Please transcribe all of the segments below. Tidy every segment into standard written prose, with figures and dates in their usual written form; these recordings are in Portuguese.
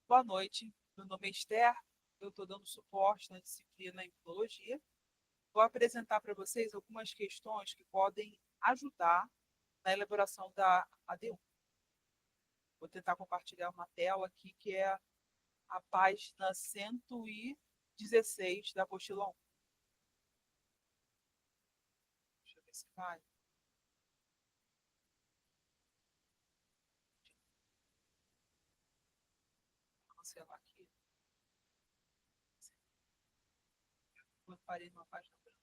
Boa noite, meu nome é Esther, eu estou dando suporte na disciplina Imunologia. Vou apresentar para vocês algumas questões que podem ajudar na elaboração da AD1. Vou tentar compartilhar uma tela aqui, que é a página 116 da apostila 1. Deixa eu ver se vai. Vou cancelar aqui. Eu parei numa página branca.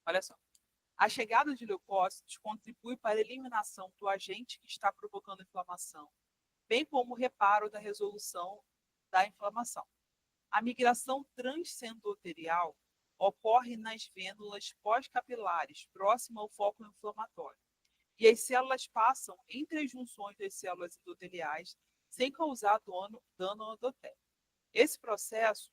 Olha só. A chegada de leucócitos contribui para a eliminação do agente que está provocando inflamação, bem como o reparo da resolução da inflamação. A migração transcendoterial ocorre nas vênulas pós-capilares, próxima ao foco inflamatório, e as células passam entre as junções das células endoteliais sem causar dano ao endotélio. Esse processo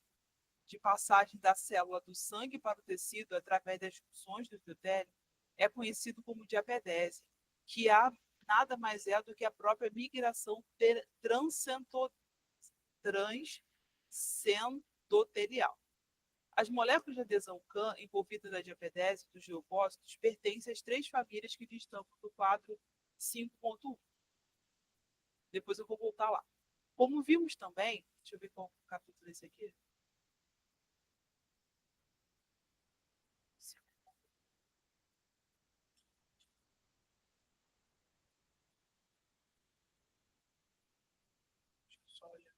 de passagem da célula do sangue para o tecido através das junções do endotélio é conhecido como diapedese, que nada mais é do que a própria migração transcendoterial. As moléculas de adesão CAM envolvidas na diapedese dos leucócitos pertencem às três famílias que destacam do quadro 5.1. Depois eu vou voltar lá. Como vimos também, deixa eu ver qual capítulo é esse aqui. Deixa eu só olhar.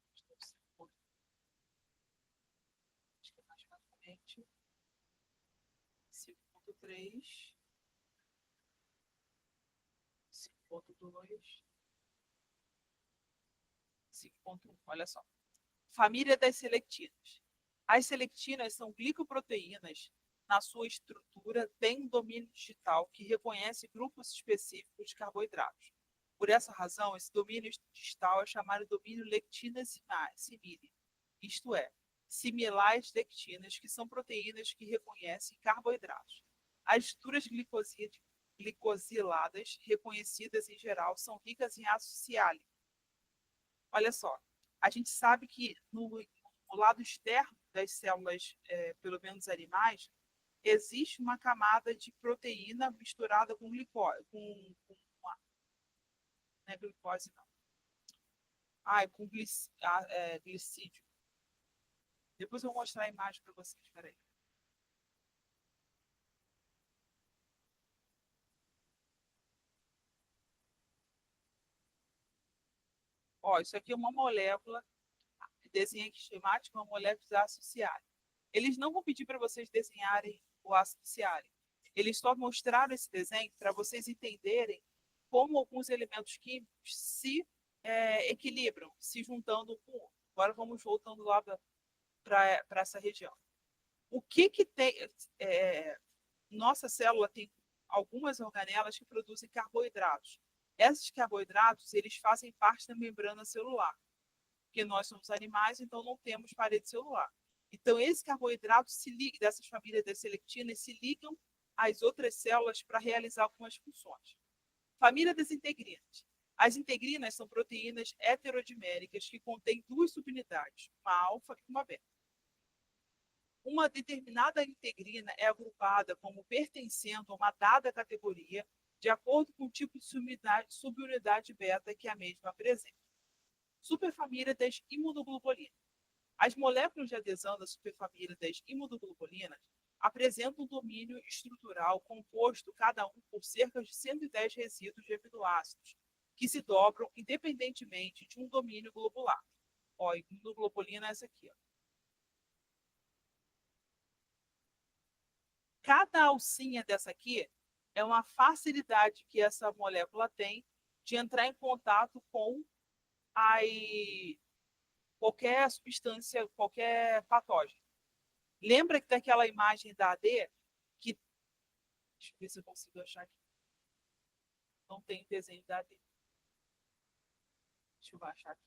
Acho que é mais rapidamente. 5.3, 5.2, 5.1. Olha só. Família das selectinas. As selectinas são glicoproteínas. Na sua estrutura, tem um domínio digital que reconhece grupos específicos de carboidratos. Por essa razão, esse domínio digital é chamado de domínio lectina-simile, isto é, similares lectinas, que são proteínas que reconhecem carboidratos. As estruturas glicosiladas, reconhecidas em geral, são ricas em ácido ciálico. Olha só, a gente sabe que no lado externo das células, pelo menos animais, existe uma camada de proteína misturada com glicose, não é glicose, não. Com glicídio. Depois eu vou mostrar a imagem para vocês, peraí. Ó, isso aqui é uma molécula, desenho aqui esquemático, uma molécula de ácido ciálico. Eles não vão pedir para vocês desenharem o ácido ciálico. Eles só mostraram esse desenho para vocês entenderem como alguns elementos químicos se equilibram, se juntando com o outro. Agora vamos voltando lá para essa região. O que tem? Nossa célula tem algumas organelas que produzem carboidratos. Esses carboidratos, eles fazem parte da membrana celular, porque nós somos animais, então não temos parede celular. Então, esses carboidratos se ligam, dessas famílias das selectinas, se ligam às outras células para realizar algumas funções. Família das integrinas. As integrinas são proteínas heterodiméricas que contêm duas subunidades, uma alfa e uma beta. Uma determinada integrina é agrupada como pertencendo a uma dada categoria de acordo com o tipo de subunidade beta que a mesma apresenta. Superfamília das imunoglobulinas. As moléculas de adesão da superfamília das imunoglobulinas apresentam um domínio estrutural composto cada um por cerca de 110 resíduos de aminoácidos, que se dobram independentemente de um domínio globular. Ó, a imunoglobulina é essa aqui. Ó. Cada alcinha dessa aqui é uma facilidade que essa molécula tem de entrar em contato com as, qualquer substância, qualquer patógeno. Lembra que daquela imagem da AD que. Deixa eu ver se eu consigo achar aqui. Não tem desenho da AD. Deixa eu achar aqui.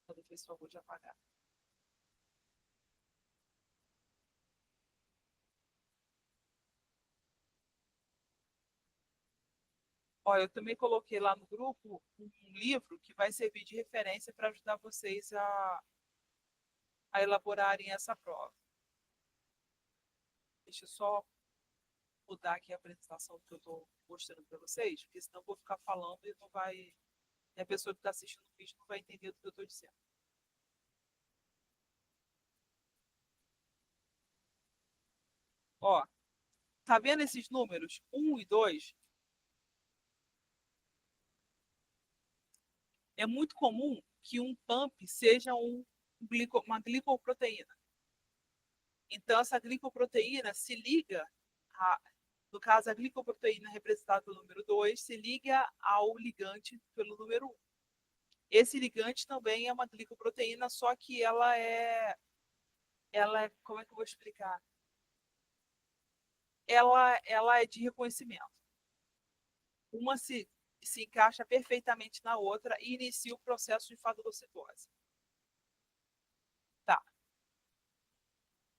Vou fazer favor de apagar. Ó, eu também coloquei lá no grupo um livro que vai servir de referência para ajudar vocês a elaborarem essa prova. Deixa eu só mudar aqui a apresentação que eu estou mostrando para vocês, porque senão eu vou ficar falando e não vai. E a pessoa que está assistindo o vídeo não vai entender do que eu estou dizendo. Ó, tá vendo esses números 1 e 2? É muito comum que um PAMP seja uma glicoproteína. Então, essa glicoproteína se liga, no caso, a glicoproteína representada pelo número 2 se liga ao ligante pelo número 1. Esse ligante também é uma glicoproteína, só que como é que eu vou explicar? Ela é de reconhecimento. Uma se encaixa perfeitamente na outra e inicia o processo de fagocitose. Tá.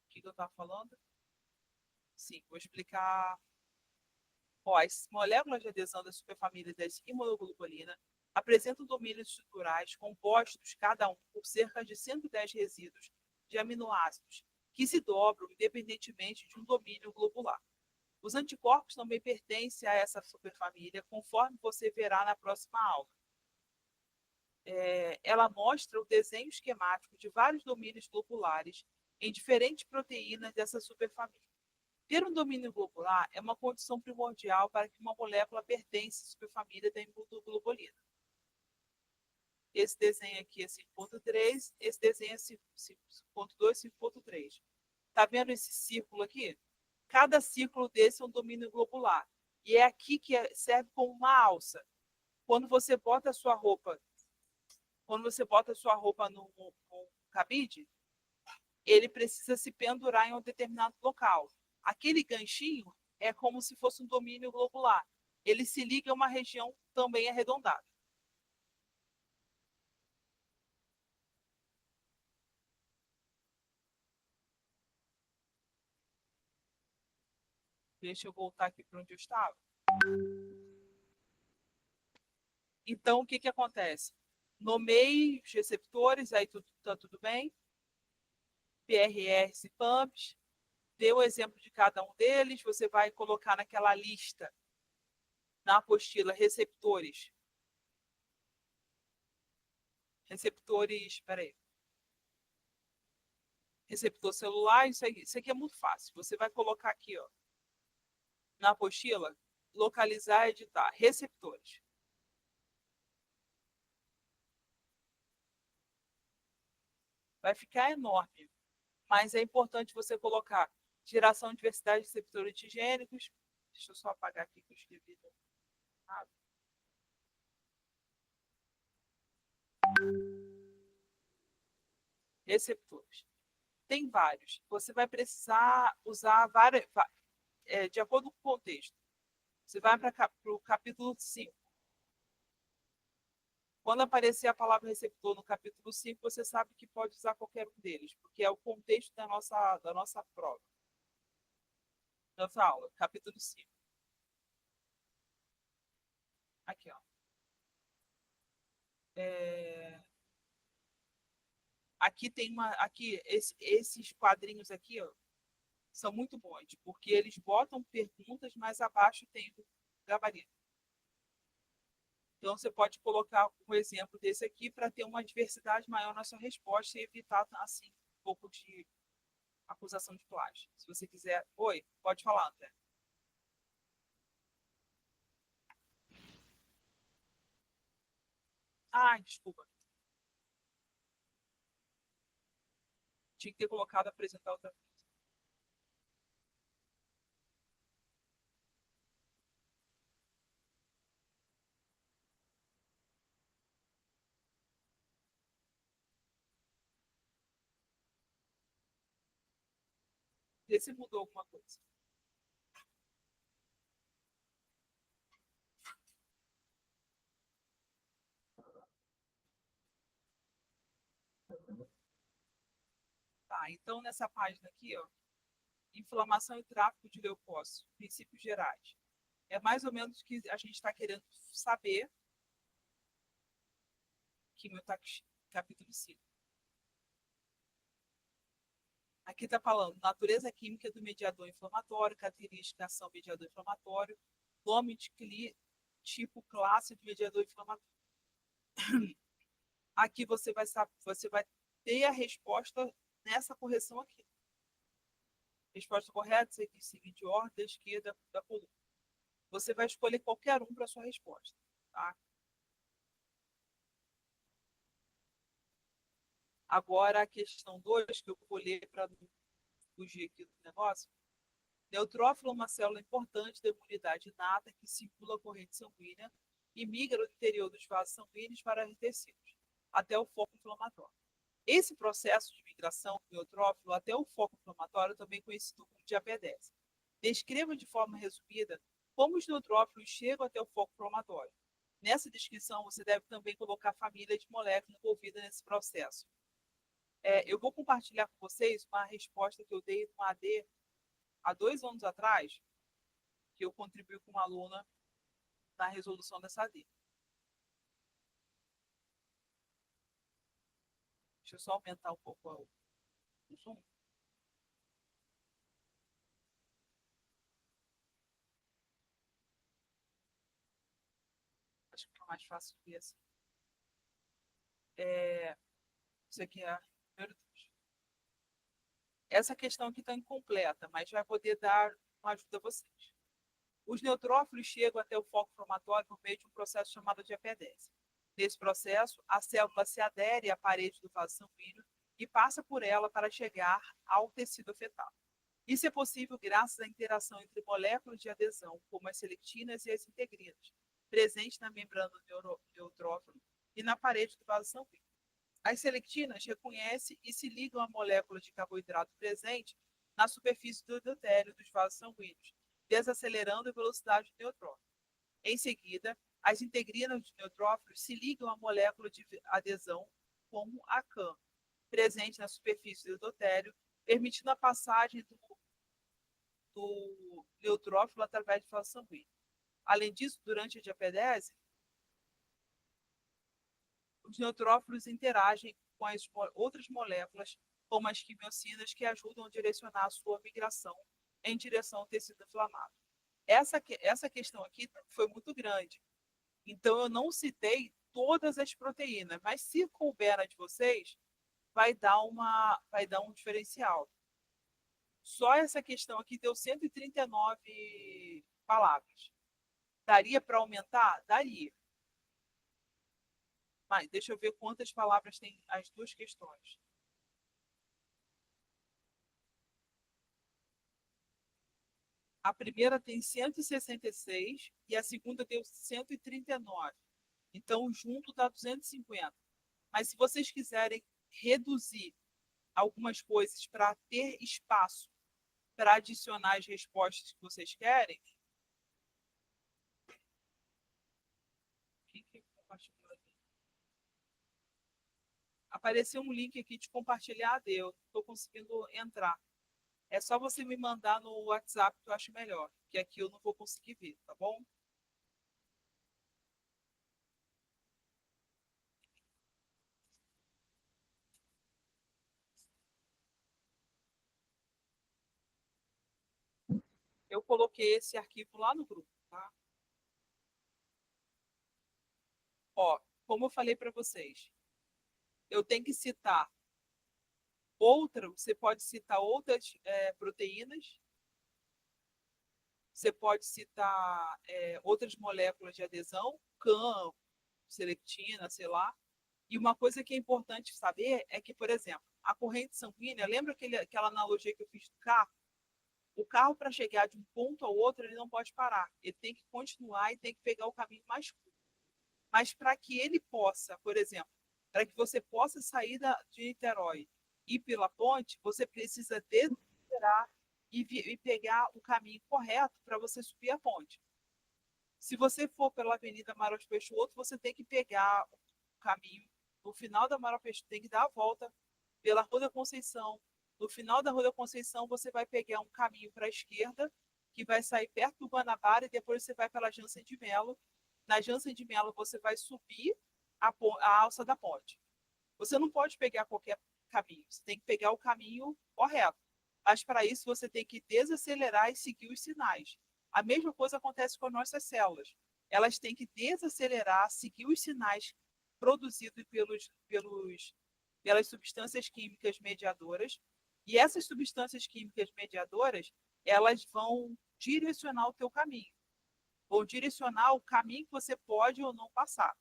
O que eu estava falando? Sim, vou explicar. Ó, as moléculas de adesão da superfamília das imunoglobulina apresentam domínios estruturais compostos, cada um, por cerca de 110 resíduos de aminoácidos, que se dobram independentemente de um domínio globular. Os anticorpos também pertencem a essa superfamília, conforme você verá na próxima aula. Ela mostra o desenho esquemático de vários domínios globulares em diferentes proteínas dessa superfamília. Ter um domínio globular é uma condição primordial para que uma molécula pertença à superfamília da imunoglobulina. Esse desenho aqui é 5.3, esse desenho é 5.2, 5.3. Está vendo esse círculo aqui? Cada círculo desse é um domínio globular. E é aqui que serve como uma alça. Quando você bota a sua roupa, no cabide, ele precisa se pendurar em um determinado local. Aquele ganchinho é como se fosse um domínio globular. Ele se liga a uma região também arredondada. Deixa eu voltar aqui para onde eu estava. Então, o que, que acontece? Nomeie os receptores, aí está tudo bem. PRRs e PAMPs. Dê o exemplo de cada um deles. Você vai colocar naquela lista, na apostila, receptores. Peraí. Receptor celular, isso aqui é muito fácil. Você vai colocar aqui, ó, na apostila, localizar e editar receptores. Vai ficar enorme, mas é importante você colocar geração de diversidade de receptores antigênicos. Deixa eu só apagar aqui que eu escrevi errado. Receptores. Tem vários. Você vai precisar usar várias, de acordo com o contexto. Você vai para o capítulo 5. Quando aparecer a palavra receptor no capítulo 5, você sabe que pode usar qualquer um deles, porque é o contexto da nossa prova. Nossa aula, capítulo 5. Aqui, ó. É, aqui tem esses quadrinhos aqui, ó, são muito bons, porque eles botam perguntas, mas abaixo tem o gabarito. Então, você pode colocar um exemplo desse aqui para ter uma diversidade maior na sua resposta e evitar, assim, um pouco de acusação de plágio. Se você quiser. Oi, pode falar, André. Ai, desculpa. Tinha que ter colocado apresentar outra vez. Vê se mudou alguma coisa. Tá, então nessa página aqui, ó, inflamação e tráfico de leucócitos, princípios gerais. É mais ou menos o que a gente está querendo saber, quimiotaxia, capítulo 5. Aqui está falando natureza química do mediador inflamatório, característica, ação mediador inflamatório, nome de tipo, classe do mediador inflamatório. Aqui você vai saber, você vai ter a resposta nessa correção aqui. Resposta correta, seguinte ordem, da esquerda da coluna. Você vai escolher qualquer um para sua resposta, tá? Agora a questão 2, que eu vou ler para não fugir aqui do negócio. Neutrófilo é uma célula importante da imunidade inata que circula a corrente sanguínea e migra do interior dos vasos sanguíneos para os tecidos, até o foco inflamatório. Esse processo de migração do neutrófilo até o foco inflamatório, também conhecido como diapedese. Descreva de forma resumida como os neutrófilos chegam até o foco inflamatório. Nessa descrição, você deve também colocar a família de moléculas envolvida nesse processo. Eu vou compartilhar com vocês uma resposta que eu dei no AD há 2 anos atrás, que eu contribuí com uma aluna na resolução dessa AD. Deixa eu só aumentar um pouco o zoom. Acho que é mais fácil ver assim. Isso aqui é. Meu Deus. Essa questão aqui está incompleta, mas vai poder dar uma ajuda a vocês. Os neutrófilos chegam até o foco inflamatório por meio de um processo chamado diapedese. Nesse processo, a célula se adere à parede do vaso sanguíneo e passa por ela para chegar ao tecido afetado. Isso é possível graças à interação entre moléculas de adesão, como as selectinas e as integrinas, presentes na membrana do neutrófilo e na parede do vaso sanguíneo. As selectinas reconhecem e se ligam à molécula de carboidrato presente na superfície do endotélio dos vasos sanguíneos, desacelerando a velocidade do neutrófilo. Em seguida, as integrinas dos neutrófilos se ligam à molécula de adesão, como a CAM, presente na superfície do endotélio, permitindo a passagem do neutrófilo através do vaso sanguíneo. Além disso, durante a diapedese, os neutrófilos interagem com as outras moléculas, como as quimiocinas, que ajudam a direcionar a sua migração em direção ao tecido inflamado. Essa questão aqui foi muito grande. Então, eu não citei todas as proteínas, mas se couber a de vocês, vai dar um diferencial. Só essa questão aqui deu 139 palavras. Daria para aumentar? Daria. Mas deixa eu ver quantas palavras tem as duas questões. A primeira tem 166 e a segunda deu 139. Então, junto dá 250. Mas se vocês quiserem reduzir algumas coisas para ter espaço para adicionar as respostas que vocês querem, apareceu um link aqui de compartilhar, eu estou conseguindo entrar. É só você me mandar no WhatsApp que eu acho melhor, que aqui eu não vou conseguir ver, tá bom? Eu coloquei esse arquivo lá no grupo, tá? Ó, como eu falei para vocês, eu tenho que citar você pode citar outras proteínas, você pode citar outras moléculas de adesão, CAM, selectina, sei lá. E uma coisa que é importante saber é que, por exemplo, a corrente sanguínea, lembra aquela analogia que eu fiz do carro? O carro, para chegar de um ponto ao outro, ele não pode parar. Ele tem que continuar e tem que pegar o caminho mais curto. Mas para que ele possa, por exemplo, para que você possa sair de Niterói e ir pela ponte, você precisa desacelerar e pegar o caminho correto para você subir a ponte. Se você for pela Avenida Amaral Peixoto, você tem que pegar o caminho no final da Amaral Peixoto, tem que dar a volta pela Rua da Conceição. No final da Rua da Conceição, você vai pegar um caminho para a esquerda que vai sair perto do Guanabara e depois você vai pela Jansen de Melo. Na Jansen de Melo, você vai subir a alça da ponte. Você não pode pegar qualquer caminho, você tem que pegar o caminho correto. Mas para isso você tem que desacelerar e seguir os sinais. A mesma coisa acontece com as nossas células. Elas têm que desacelerar, seguir os sinais produzidos pelas substâncias químicas mediadoras. E essas substâncias químicas mediadoras, elas vão direcionar o teu caminho. Vão direcionar o caminho que você pode ou não passar.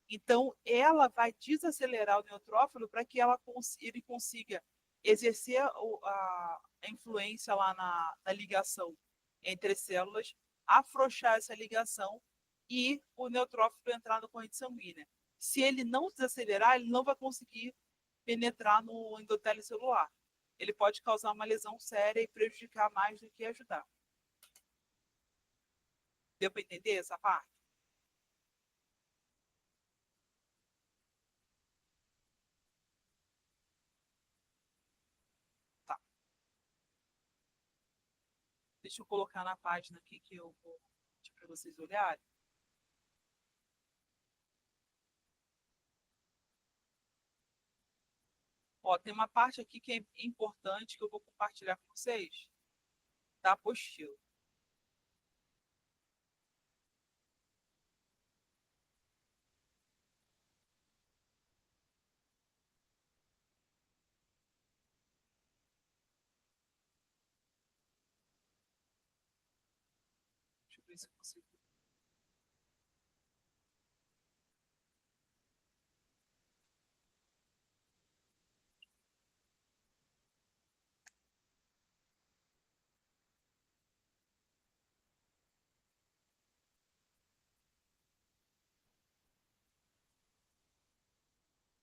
Então, ela vai desacelerar o neutrófilo para que ele consiga exercer a influência lá na ligação entre as células, afrouxar essa ligação e o neutrófilo entrar na corrente sanguínea. Se ele não desacelerar, ele não vai conseguir penetrar no endotélio celular. Ele pode causar uma lesão séria e prejudicar mais do que ajudar. Deu para entender essa parte? Tá. Deixa eu colocar na página aqui que eu vou pedir para vocês olharem. Ó, tem uma parte aqui que é importante que eu vou compartilhar com vocês, da apostila. Deixa eu ver se eu consigo.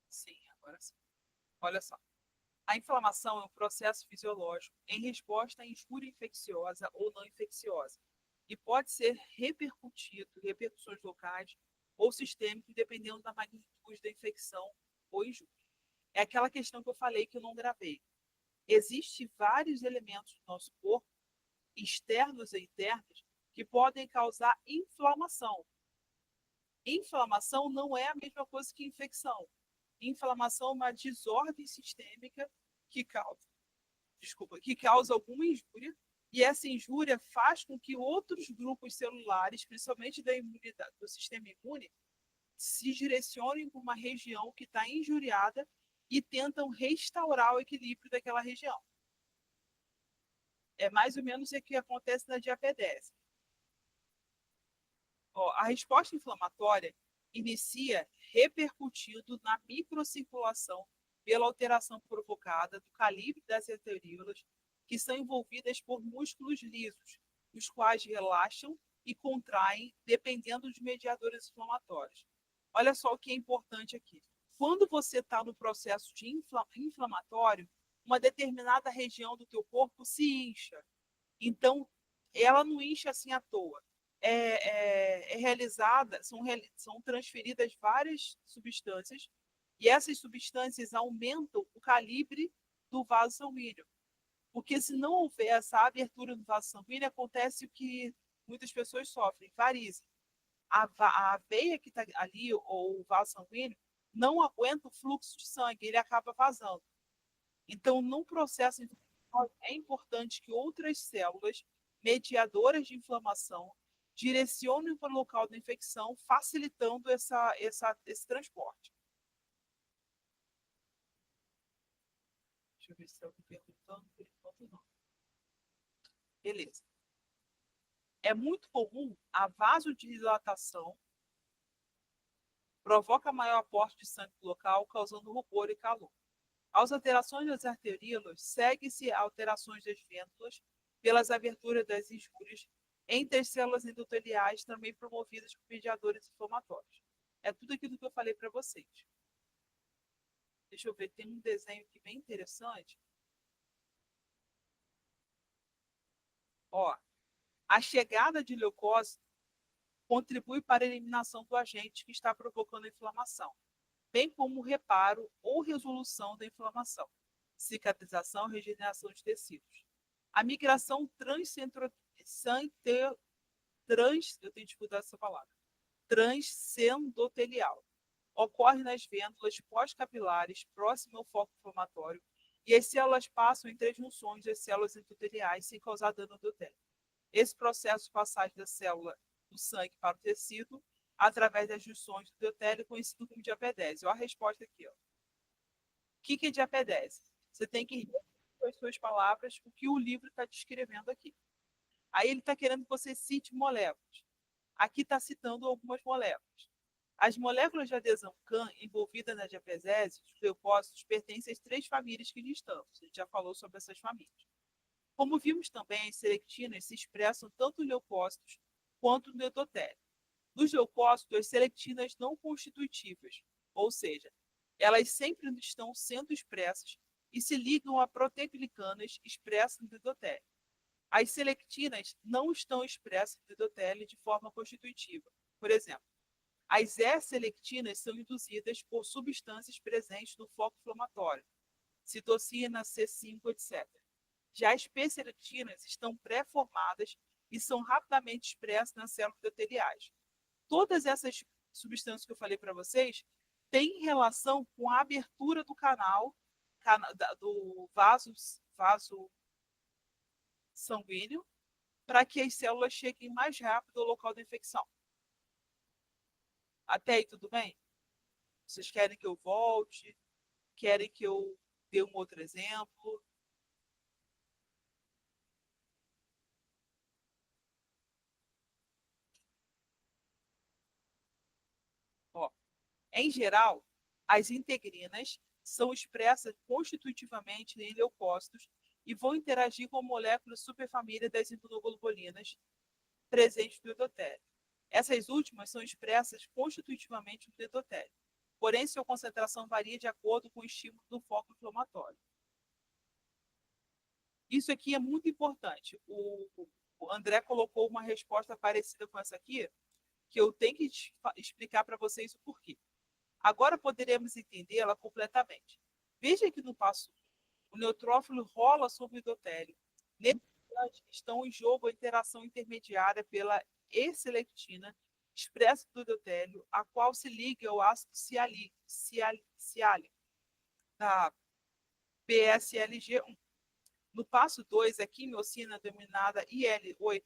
Sim, agora sim. Olha só. A inflamação é um processo fisiológico em resposta à injúria infecciosa ou não infecciosa e pode ser repercussões locais ou sistêmicas, dependendo da magnitude da infecção ou injúria. É aquela questão que eu falei que eu não gravei. Existem vários elementos do nosso corpo, externos e internos, que podem causar inflamação. Inflamação não é a mesma coisa que infecção. Inflamação é uma desordem sistêmica que causa alguma injúria, e essa injúria faz com que outros grupos celulares, principalmente da imunidade, do sistema imune, se direcionem para uma região que está injuriada e tentam restaurar o equilíbrio daquela região. É mais ou menos o que acontece na diapedese. Ó, a resposta inflamatória inicia repercutindo na microcirculação pela alteração provocada do calibre das arteríolas, que são envolvidas por músculos lisos, os quais relaxam e contraem dependendo dos mediadores inflamatórios. Olha só o que é importante aqui. Quando você está no processo de inflamatório, uma determinada região do teu corpo se incha. Então, ela não incha assim à toa. Realizada, são transferidas várias substâncias e essas substâncias aumentam o calibre do vaso sanguíneo. Porque se não houver essa abertura do vaso sanguíneo, acontece o que muitas pessoas sofrem, varizes. A veia que está ali, ou o vaso sanguíneo, não aguenta o fluxo de sangue, ele acaba vazando. Então, num processo inflamatório, é importante que outras células mediadoras de inflamação direcionem para o local da infecção, facilitando esse transporte. Deixa eu ver se está perguntando, por enquanto não. Beleza. É muito comum a vasodilatação, provoca maior aporte de sangue local, causando rubor e calor. As alterações das arteríolas segue-se a alterações das vêntulas pelas aberturas das injúrias entre as células endoteliais, também promovidas por mediadores inflamatórios. É tudo aquilo que eu falei para vocês. Deixa eu ver, tem um desenho aqui bem interessante. Ó, a chegada de leucócito contribui para a eliminação do agente que está provocando a inflamação, bem como o reparo ou resolução da inflamação, cicatrização e regeneração de tecidos. A migração eu tenho dificuldade essa palavra, transcendotelial. Ocorre nas vênulas pós-capilares, próximo ao foco inflamatório, e as células passam entre as junções das células endoteliais sem causar dano endotélio. Esse processo de passagem da célula do sangue para o tecido, através das junções do endotélio, conhecido como diapedese. Olha a resposta aqui. Ó. O que é diapedese? Você tem que repetir com as suas palavras o que o livro está descrevendo aqui. Aí ele está querendo que você cite moléculas. Aqui está citando algumas moléculas. As moléculas de adesão CAM envolvidas na diapesese, os leucócitos, pertencem às 3 famílias que listamos. A gente já falou sobre essas famílias. Como vimos também, as selectinas se expressam tanto nos leucócitos quanto no endotélio. Nos leucócitos, as selectinas não constitutivas, ou seja, elas sempre estão sendo expressas e se ligam a proteoglicanas expressas no endotélio. As selectinas não estão expressas no endotélio de forma constitutiva. Por exemplo, as E-selectinas são induzidas por substâncias presentes no foco inflamatório, citocina, C5, etc. Já as P-selectinas estão pré-formadas e são rapidamente expressas nas células endoteliais. Todas essas substâncias que eu falei para vocês têm relação com a abertura do canal do vaso sanguíneo para que as células cheguem mais rápido ao local da infecção. Até aí, tudo bem? Vocês querem que eu volte? Querem que eu dê um outro exemplo? Ó, em geral, as integrinas são expressas constitutivamente em leucócitos e vão interagir com a molécula superfamília das imunoglobulinas presentes no endotélio. Essas últimas são expressas constitutivamente no endotélio, porém sua concentração varia de acordo com o estímulo do foco inflamatório. Isso aqui é muito importante. O André colocou uma resposta parecida com essa aqui, que eu tenho que explicar para vocês o porquê. Agora poderemos entendê-la completamente. Veja que no passo 1, o neutrófilo rola sobre o endotélio. Nesse instante, estão em jogo a interação intermediária pela E-selectina, expressa do endotélio, a qual se liga ao ácido ciálico, da PSLG1. No passo 2, a quimiocina denominada IL-8,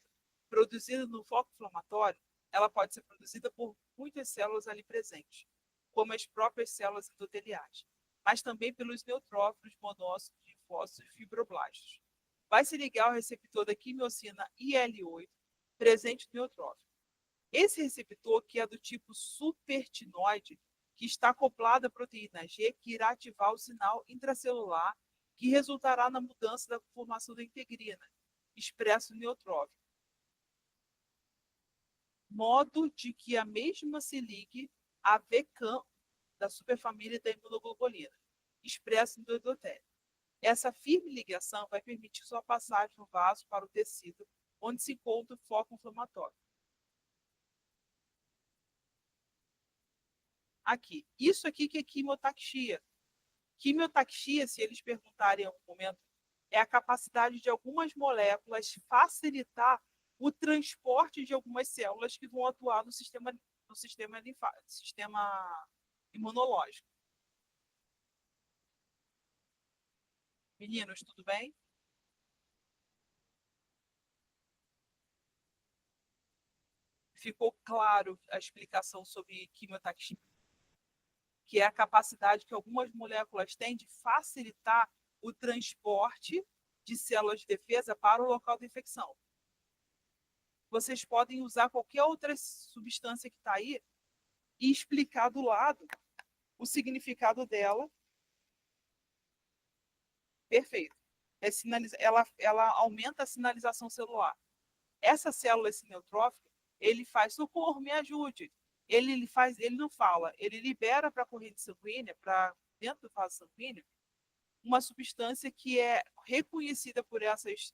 produzida no foco inflamatório, ela pode ser produzida por muitas células ali presentes, como as próprias células endoteliais, mas também pelos neutrófilos, monócitos, linfócitos e fibroblastos. Vai se ligar ao receptor da quimiocina IL-8, presente no neutrófilo. Esse receptor, que é do tipo supertinoide, que está acoplado à proteína G, que irá ativar o sinal intracelular, que resultará na mudança da formação da integrina, expresso no neutrófilo. Modo de que a mesma se ligue à VCAM da superfamília da imunoglobulina, expresso no endotélio. Essa firme ligação vai permitir sua passagem no vaso para o tecido, onde se encontra o foco inflamatório. Aqui. Isso aqui que é quimiotaxia. Quimiotaxia, se eles perguntarem em algum momento, é a capacidade de algumas moléculas facilitar o transporte de algumas células que vão atuar no sistema imunológico. Meninos, tudo bem? Ficou claro a explicação sobre quimiotaxia, que é a capacidade que algumas moléculas têm de facilitar o transporte de células de defesa para o local da infecção. Vocês podem usar qualquer outra substância que está aí e explicar do lado o significado dela. Perfeito. Ela aumenta a sinalização celular. Essa célula, esse neutrófilo, ele faz socorro, me ajude. Ele não fala, ele libera para a corrente sanguínea, para dentro do vaso sanguíneo, uma substância que é reconhecida por essas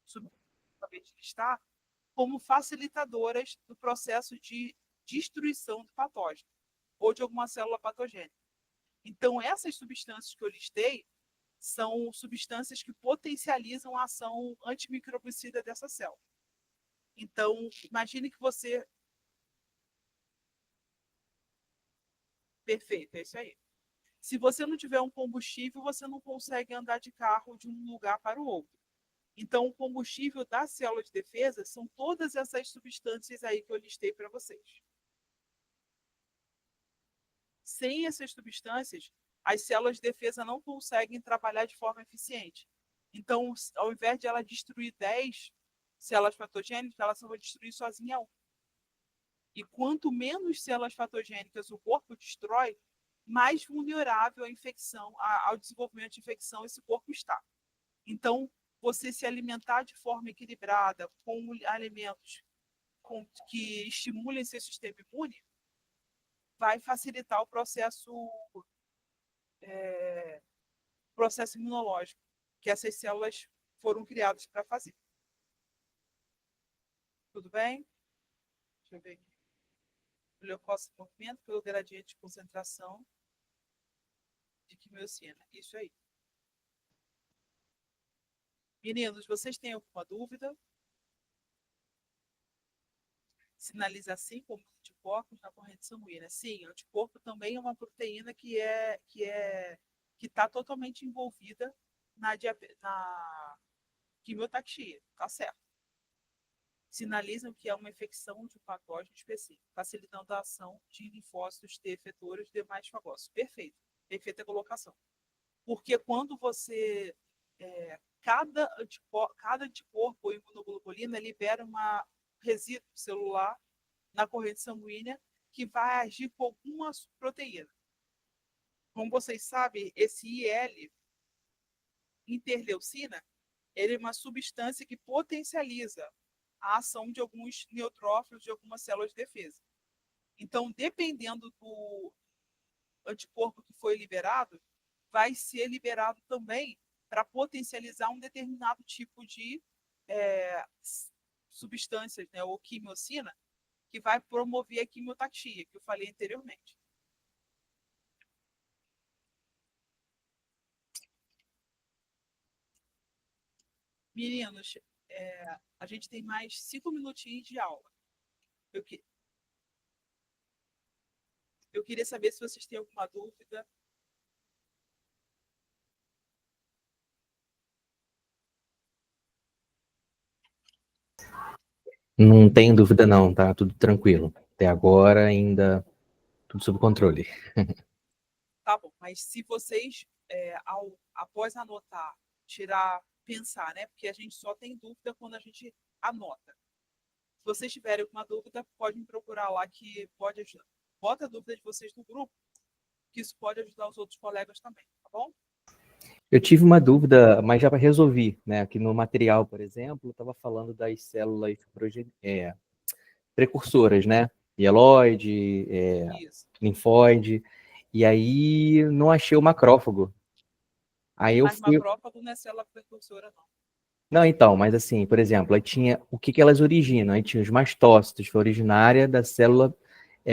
substâncias que está como facilitadoras do processo de destruição do patógeno ou de alguma célula patogênica. Então, essas substâncias que eu listei são substâncias que potencializam a ação antimicrobicida dessa célula. Então, imagine que você... Perfeito, é isso aí. Se você não tiver um combustível, você não consegue andar de carro de um lugar para o outro. Então, o combustível da célula de defesa são todas essas substâncias aí que eu listei para vocês. Sem essas substâncias, as células de defesa não conseguem trabalhar de forma eficiente. Então, ao invés de ela destruir 10 células patogênicas, ela só vai destruir sozinha 1. E quanto menos células patogênicas o corpo destrói, mais vulnerável à infecção, ao desenvolvimento de infecção esse corpo está. Então, você se alimentar de forma equilibrada, com alimentos que estimulem seu sistema imune, vai facilitar o processo imunológico que essas células foram criadas para fazer. Tudo bem? Deixa eu ver aqui. O leucócito em movimento pelo gradiente de concentração de quimiocina. Isso aí. Meninos, vocês têm alguma dúvida? Sinaliza assim como anticorpos na corrente sanguínea. Sim, anticorpo também é uma proteína que está totalmente envolvida na quimiotaxia, tá certo? Sinalizam que é uma infecção de um patógeno específico, facilitando a ação de linfócitos T efetores e demais fagócitos. Perfeito, perfeita colocação. Porque quando você... cada anticorpo ou imunoglobulina libera um resíduo celular na corrente sanguínea que vai agir com alguma proteína. Como vocês sabem, esse IL, interleucina, ele é uma substância que potencializa a ação de alguns neutrófilos, de algumas células de defesa. Então, dependendo do anticorpo que foi liberado, vai ser liberado também para potencializar um determinado tipo de substâncias, né, ou quimiocina, que vai promover a quimiotaxia, que eu falei anteriormente. Meninos, a gente tem mais 5 minutinhos de aula. Eu queria saber se vocês têm alguma dúvida. Não tem dúvida não, tá tudo tranquilo. Até agora ainda tudo sob controle. Tá bom, mas se vocês, após anotar, tirar, pensar, né? Porque a gente só tem dúvida quando a gente anota. Se vocês tiverem alguma dúvida, podem me procurar lá que pode ajudar. Bota a dúvida de vocês no grupo, que isso pode ajudar os outros colegas também, tá bom? Eu tive uma dúvida, mas já resolvi, né? Aqui no material, por exemplo, estava falando das células precursoras, né? Mieloide, Isso. linfóide, e aí não achei o macrófago. Aí eu Mas fui. macrófago não é célula precursora, não. Não, então, mas assim, por exemplo, aí tinha o que elas originam? Aí tinha os mastócitos, que é originária da célula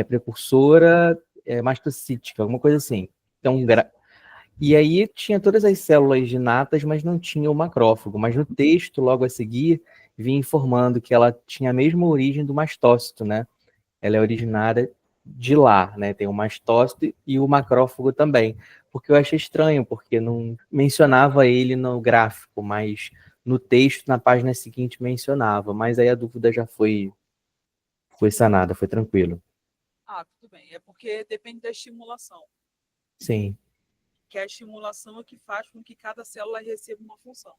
precursora mastocítica, alguma coisa assim. Então, e aí tinha todas as células inatas, mas não tinha o macrófago. Mas no texto, logo a seguir, vinha informando que ela tinha a mesma origem do mastócito, né? Ela é originária de lá, né? Tem o mastócito e o macrófago também. Porque eu achei estranho, porque não mencionava ele no gráfico, mas no texto, na página seguinte, mencionava. Mas aí a dúvida já foi sanada, foi tranquilo. Ah, tudo bem. É porque depende da estimulação. Sim, Que a estimulação é que faz com que cada célula receba uma função.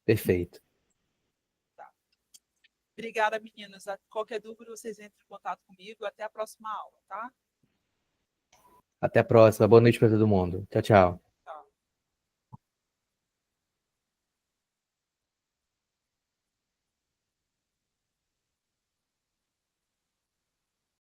perfeito. Tá? Obrigada, meninas. Qualquer dúvida, vocês entrem em contato comigo. Até a próxima aula, tá? Até a próxima. Boa noite para todo mundo. Tchau, tchau.